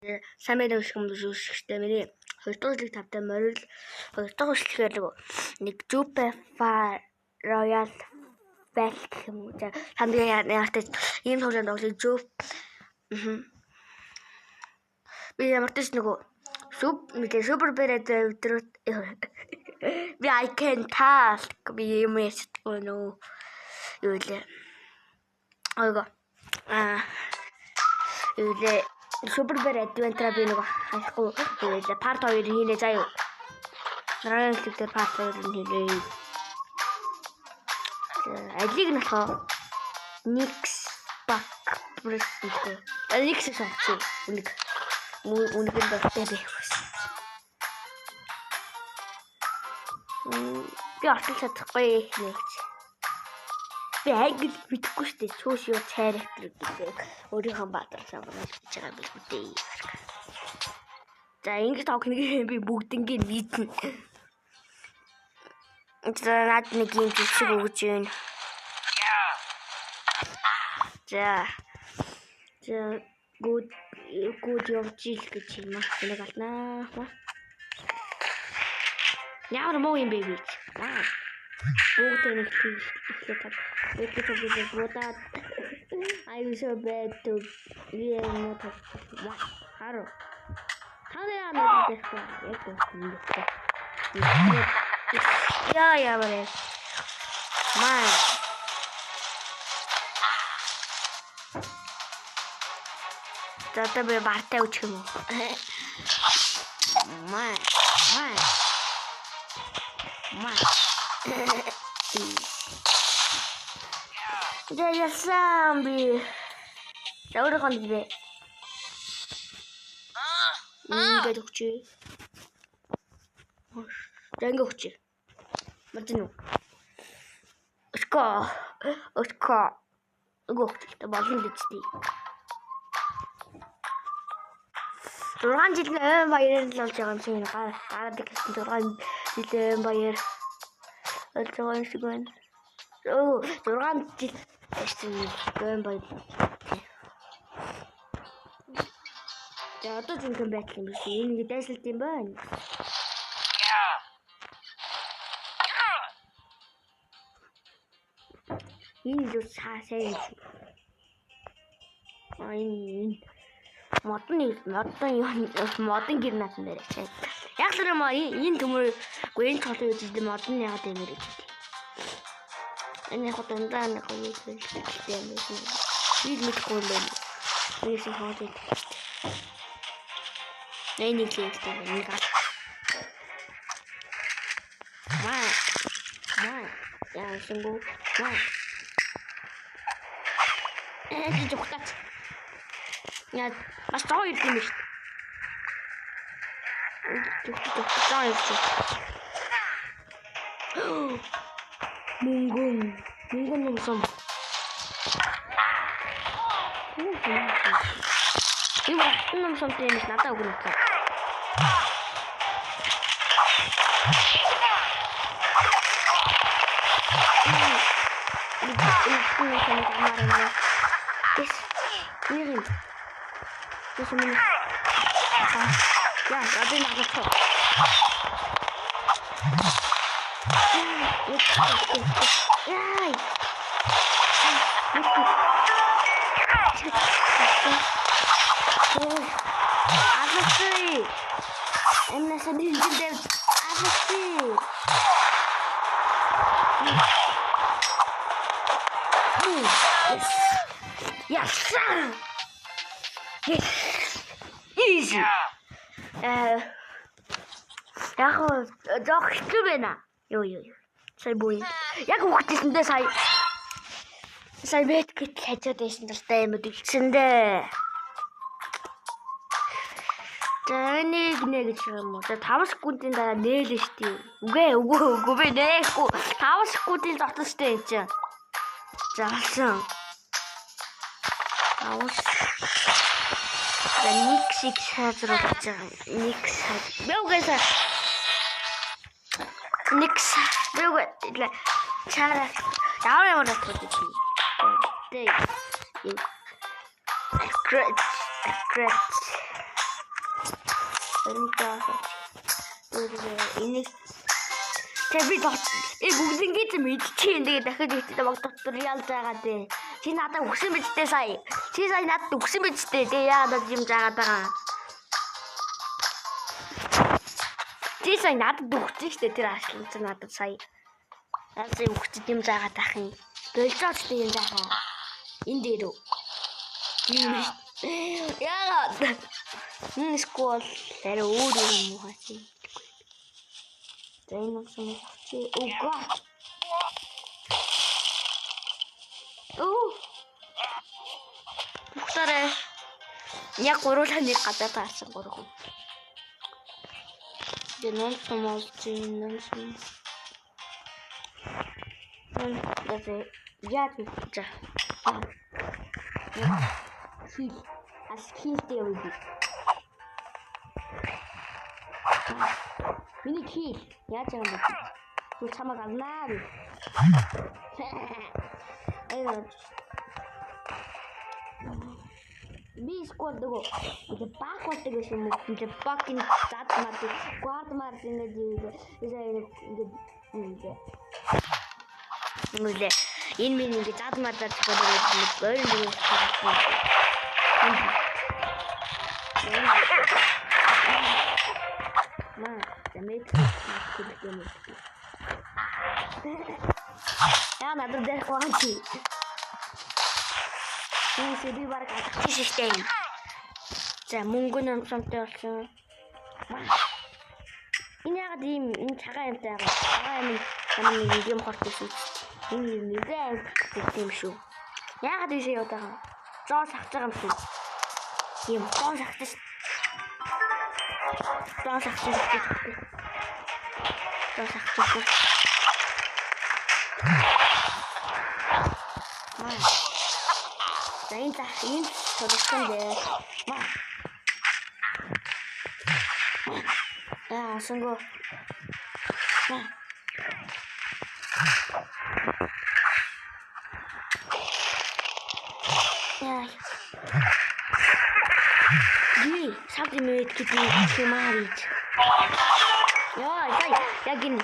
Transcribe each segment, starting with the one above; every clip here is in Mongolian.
Самэд өшгөмдөштэй миний 2 дахь жилиг тавтай морил 2 дахь өшлөхээр нэг Jupe Royal Bell гэх юм уу. Хамгийн яартай ийм тоглоом тоглож Jupe. Би ямар ч нөгөө супер бэрэд өдрөт би I can talk би юм ястгүй нөө юу лээ. Ойго юулээ супер бэрэд адвентура би нөгөө хайхгүй юулээ part 2 хийнэ заяа. Нарийн хэлээр part 2 хийлээ. Алиг нь болохоо Nix back престэй. Nix сонгочих. Үнийг дөртэй байх. Би артал чадахгүй нэгч. Би англи мэдхгүй шүү дээ. Чөөш юу character гэдэг. Өөрийнхөө баатар самбарч гэж байгаа биш үү дээ. За ингэж тоглоно би бүгднийг нийтнэ. За над нэг юм жишг өгч байна. За good явж ил гэж юм аа. Нэг алднаа. Ямар муу юм бэ би. Бүгд нэг ихлэ тав. Эцэг бүгд бодаад I was so bad to be a motor. Харо. Танаа нэг их яа бэрэ. Маа. Тата би бартай үчих юм уу? Маа. Яасан би. Яурын хонд бэ? Ингээд өгчээ. Дэнгэ өгчээ. Мартин уу? Өчкөө. Өгчээ болон дэжтэй. 6 жил баяраар л болж байгаа юм шиг гараад гэсэн 6 жилийн баяр болж байгаа юм шиг байна. 6 жил гэсэн баяр. За одоо зинхэн байт юм биш. Энэ дайсалт юм байна. Энэ юу сайн. Энэ модон гэр натан дээр чаа. Яг л юм энэ төмөргүй энэ тоглоом үздэг модон яагаад юм бэ? Энэ яг дандаа нэг гоё хэлтэй юм байна. Би мэдгүй л юм.Ээс хаадаг. Нэг хэлтэй нэг гал. Яа шингүү. Чи жогтаач. Яа, бас тоо ирд юм шүү. Тоо ирд. Мөнгөн юмсан. Юм something is надад өгнө. Ja, da bin ich noch. Easy. Яг зох хэцүү байна. Юу. Сая боо. Яг хүүхдээсэндээ сая бэт гэт хажууд байсан дуртай юм дэлгэсэндээ. Нэг юм уу. 5 секундын дараа нээлэн штий. Үгүй би нээхгүй. 5 секундын дотор штий энэ чинь. Заасан. Nix хазруулж байгаа. Nix чара ямар бодож байна. Great. Энийг би бүгднийг мэдчихээн. Тэгээ дахиад ихтэй баг дотор ялж байгаа дээ. Чи надад өгсөн биз дээ сая. Чи сая надад өгсөн биз дээ. Тэгээ яагаад юм жаагаад байгаа. Чи сая надад өгсөн штэ тэр ашлан чи надад сая. Асаа өгчд юм жаагаад ах юм. Болжооч дээ юм жаахаа. Энэ дээр үү. Яагаад? Скол дээр өөр юм уу хаа. Энэ юм чи уга. Бухтараа яг гуруулаа нэг гадаа таарсан гурав. Дэнэн сумалчин. Даже яг за. Хил хилтэй явъя. Миний хил яаж юм бэ? Түр чамаг авнаа. Би скор дөгөө. Ингээ баг болдог юм уу? Ингээ баг ин зад маад гуард маар ингээ энэ минь ингээ зад мадад болоод ойрын дөрөв харагдсан. Замэт юм. Яа надад дэх ванчи. Би бараг атгах шиштэй. За мөнгө нь сонтой болсон. Энэ яг ийм энэ цагаан юмтай байгаа. Цагаан юм хортсон. Энэ нэгэн юм шүү. Яагаад ийшээ яваад байгаа? Зоо сахаж байгаа юм шүү. Ийм зоо сахаж. Зоо сахаж. Заин захин солисон дээ. Яа, сонго. Яа. Ди, сабдимэт гэдэг хэмаарич. Яа, яг энэ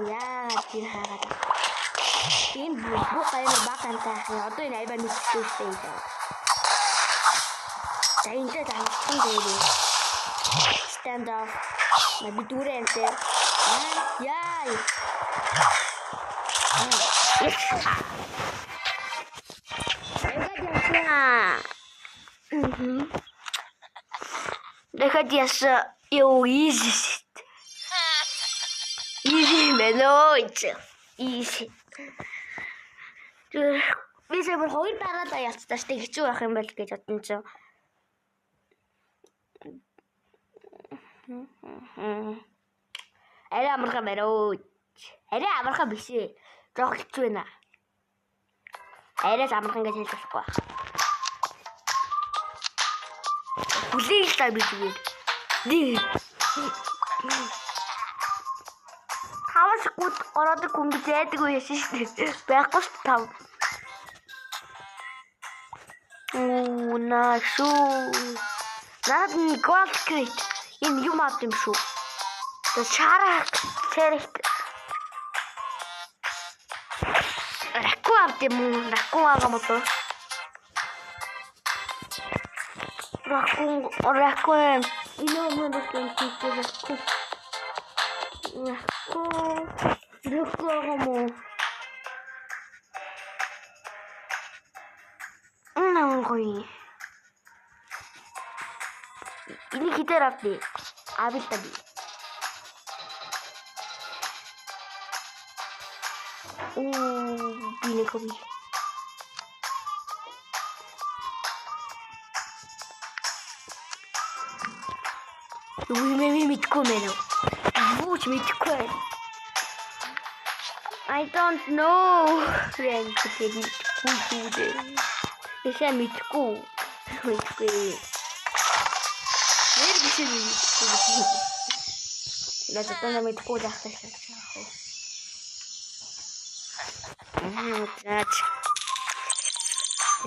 яа, тэр хараад. Энэ бухай багантай. Одоо энэ айбаа мэдчихсэн юм. За энэ таасан дээ. Stand up. Би дүрэнтэй. Яа. Находясь easy. Easy менойч. Easy. Би зөвхөн хоёр дараалал ялцдаа штэ хэцүү байх юм байл гэж бодсон чинь. Арай амархан мэрөөч. Арай амархан биш ээ. Жог хэцүү байна. Арай амархан гэж хэлж болохгүй. Хүлээл та би зүгээр. Ди. Хавас гут ороод хүмж яадаг уу яшин шүү. Байхгүй шүү тав. Наашу. Наад нь гол крит. Энэ юм авт юм шүү. Тэ чарах тэрх. Ракуу авт юм. Ракуу агамото. Ракуу иноо мөн ракуу. Ракуу. Нангой. Ini kita rapi. Habis tadi. Ini kopi. We mitko meno. Which mitko? I don't know. Friend, kita mitko. Isa mitko. Mitko. Lahat na may tuko dahil sa ako.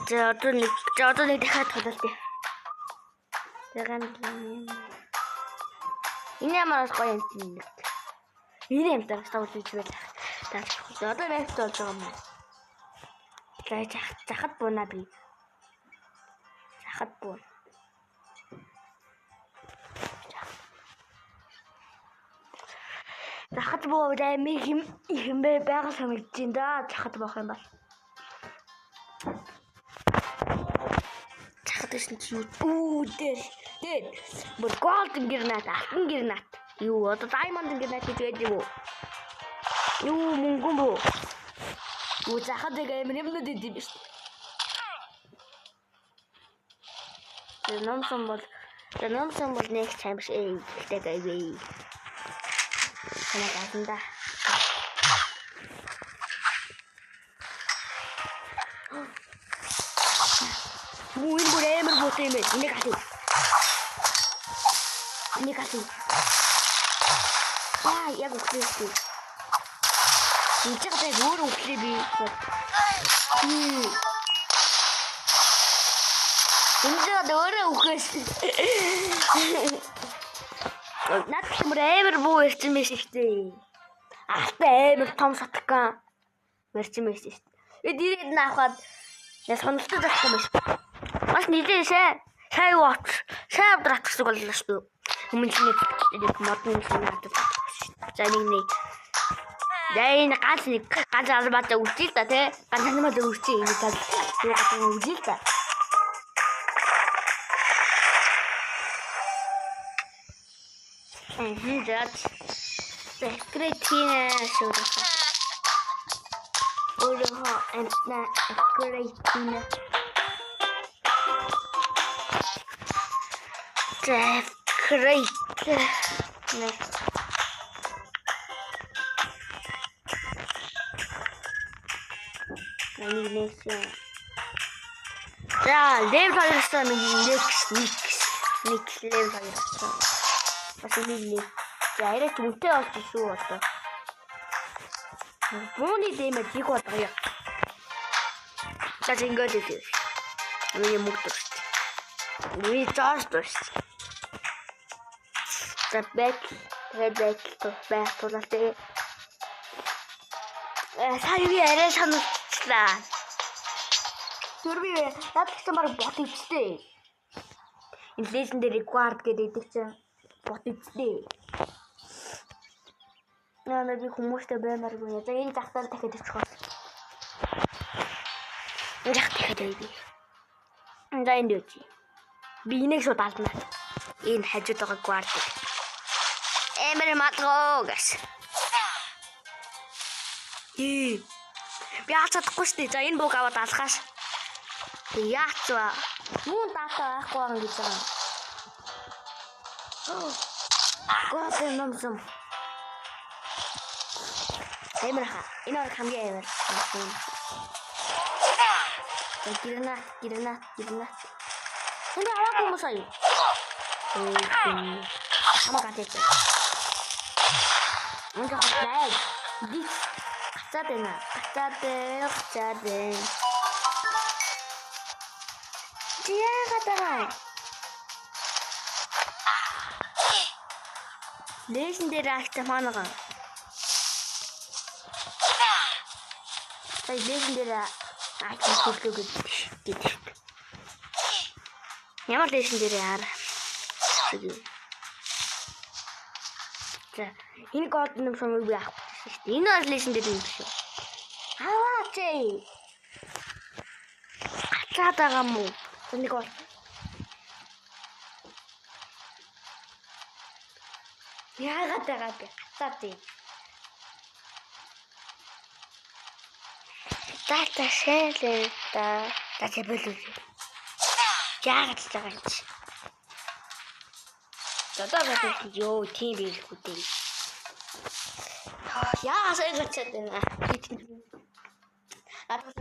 За одоо нэг дахиад тоглолт. Тэгэн энэ ямар гоё юм бэ? Энэ юм даа тавж байж байлаа. За одоо яг болж байгаа юм. За захад буунаа би. Захад буун. Захад буу даймиг хэмбэ байгаль хамэгдэж да. Захад боох юм бол. Захад гэсэн чи юу дээр. Бүр голден гранат, алтан гранат. Юу одоо diamond гранат гэж байдаг юу? Юу мөнгөн бөө. Юу захад гэмээр юмнууд идэв биш. Номсон бол нэг time биш гэдэг айвээ. Санагдана. Муу энэ бүр амар бот юм байна. Энийг хатуу. Яг үхлээ. Энд яг өөр үхлээ би. Энд өөр үхээс. Наад чимэр амар буу ирсэн мэш ихтэй. Ахтай амар том сатган. Мэрчэн мэш ихтэй. Би дийрээд наахад яа сонирхолтой байсан мэш. Бас нилээ сайн ват. Сайн авдратдаг боллоо шүү. Хүмүүний модны санаатай. За нэг. Дэйн ганц албатай үлдээ та тий. Ганц албатай үлдээ энэ тал. Юу гэх юм үлдээ та. За кретина шууд. Өөрөөр энэ кретина. За great. За, level хоёрсаа next level хоёрсаа. Бас нэг. За, арай түнтэй болж шүү одоо. Бууны дэмэд их болгоё. За, ингэж идэв. Миний мөгдөв. Миний заастус. За back to back to the 사유리 아래 산다. Түрби надад баг бот ивчтэй. Энэ legendary required гэдэг чинь бот ивчтэй. Наа би хүмүүстэй баймааргүй. За энэ захтаар дахиад очих. Энэ захтаа дахиад би. За энэ үү. Би энийг шууд алдна. Энэ хажууд байгаа guard. Эмэр матроо гэс. Би яацдаггүй шүү дээ. За энэ бүг аваад алхааш. Яацваа. Муу дата байхгүй байгаа гэж байгаа. Гоосын номсон. Эмэр ха. Энэ өөр хамгийн эмэр. Гэрнат. Энд аваагүй юм сая. Хамаагатай. Энд хавтай. Дис. Гацаатай. Яагаад legendary actor манага. Сая legendary actor гэдэг. Ямар legendary аар. За энэ гол юм сумыг би авах шүү дээ. Энэ бол legendary юм шүү. Аваач. Гацаад байгаа юм уу? Нэг бол яагаад байгаа бэ? Гацаад юм. Дата шэлээ та. Дата болов. Яагаад ч байгаа юм чи. Одоо бодож ёо тийм биелэхгүй дээ. Яа сайн гацаад байна.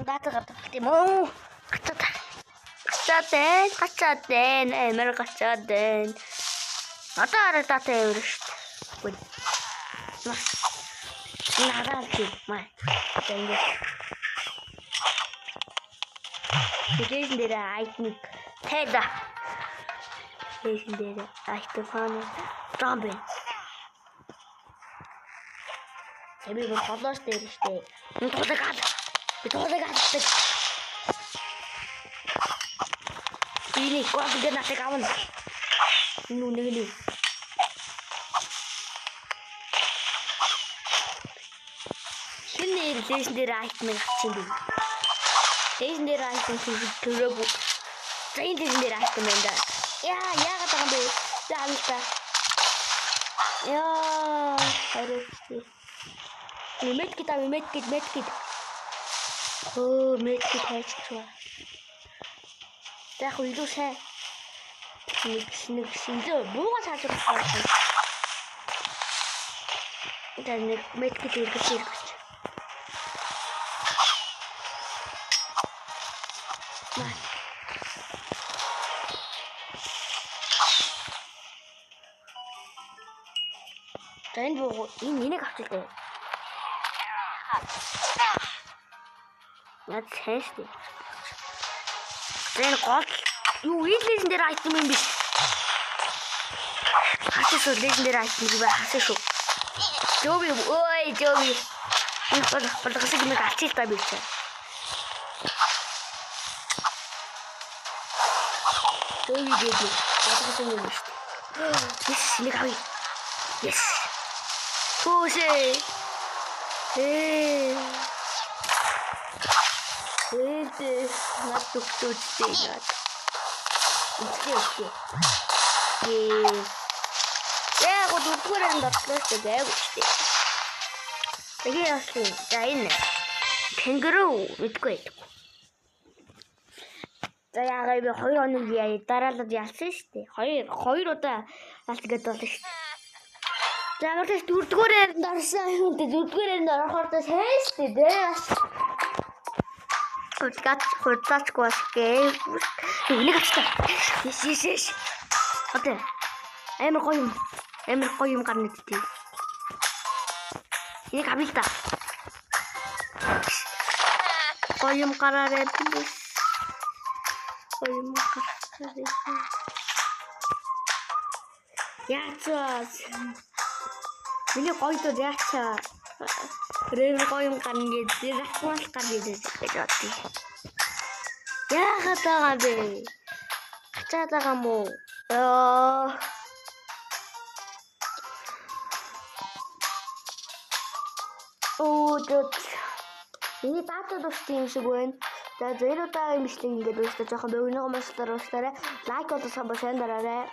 Дата гадаг тийм үү? Гацаад байна. Эмэр гацаад байна. Одоо арай дата явна шүү дээ. Нараад тийм маа. Legendary item Teda. Legendary item фаны zombie. Эми бүр холоош дээр штэ. Энэ тулаг алдаг. Ini kok aku kena kawan. Ini. Sini legendary item авчихсан би. Legendary item төрөөгүй. Зайн legendary item энэ да. Яагаад байгаа юм бэ? Заавалтай. Харин. Медкит. Медкит хайчихваа. Яг илүү сайн. Нэг шинжээ бууга цаашрах байна. Нэг медкит иргэж. Энэ буу энийг авчихлаа. Яа цаашдээ. Энэ гол юу legendary item юм биш. Хасаа legendary item gibi хасаа шүү. Жоби. Энэ болгосыг нэг алчил та биш. Жоби гэдэг болгосон юм биш. Нэг авъя. Yes. Хөөсэй. Натуктуцтэй над. Үгүй. Яг удаарсан дотлооч байвчтэй. Тэгээ яасан. За энэ. Кенгуру мэдгүй. За яагаад би 2 хоног дараалал ялсан шүү дээ. 2 удаа алт гэдэг болно шүү дээ. За мөрөс дөрөвдүгээр дарсан юм дээ. Дөрөвдүгээр орохоор та сайн шүү дээ. Хурцаач гооскээ. Нэг ачтаа. Yes. Хатэ. Амар гоё юм гарна гэдэг. Энийг авъя та. Гоё юм гараарай. Яацаа. Миний гоё доо яачаа. Рэн гоё юм гарна гэдэг. Рахмал гарна гэдэг бодъё. Яагаад байгаа бэ? Ачаад байгаа мó? Дөт. Миний дата дуртай юм шиг байна. За зөрөөдөө юм шиг ингээд өөртөө жоохон бөгнөгөө маслаар уучлаарай. Лайк болоо сайн дараарай.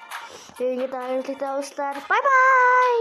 Тэгээ ингээд аярлалтай уучлаарай. Бай бай.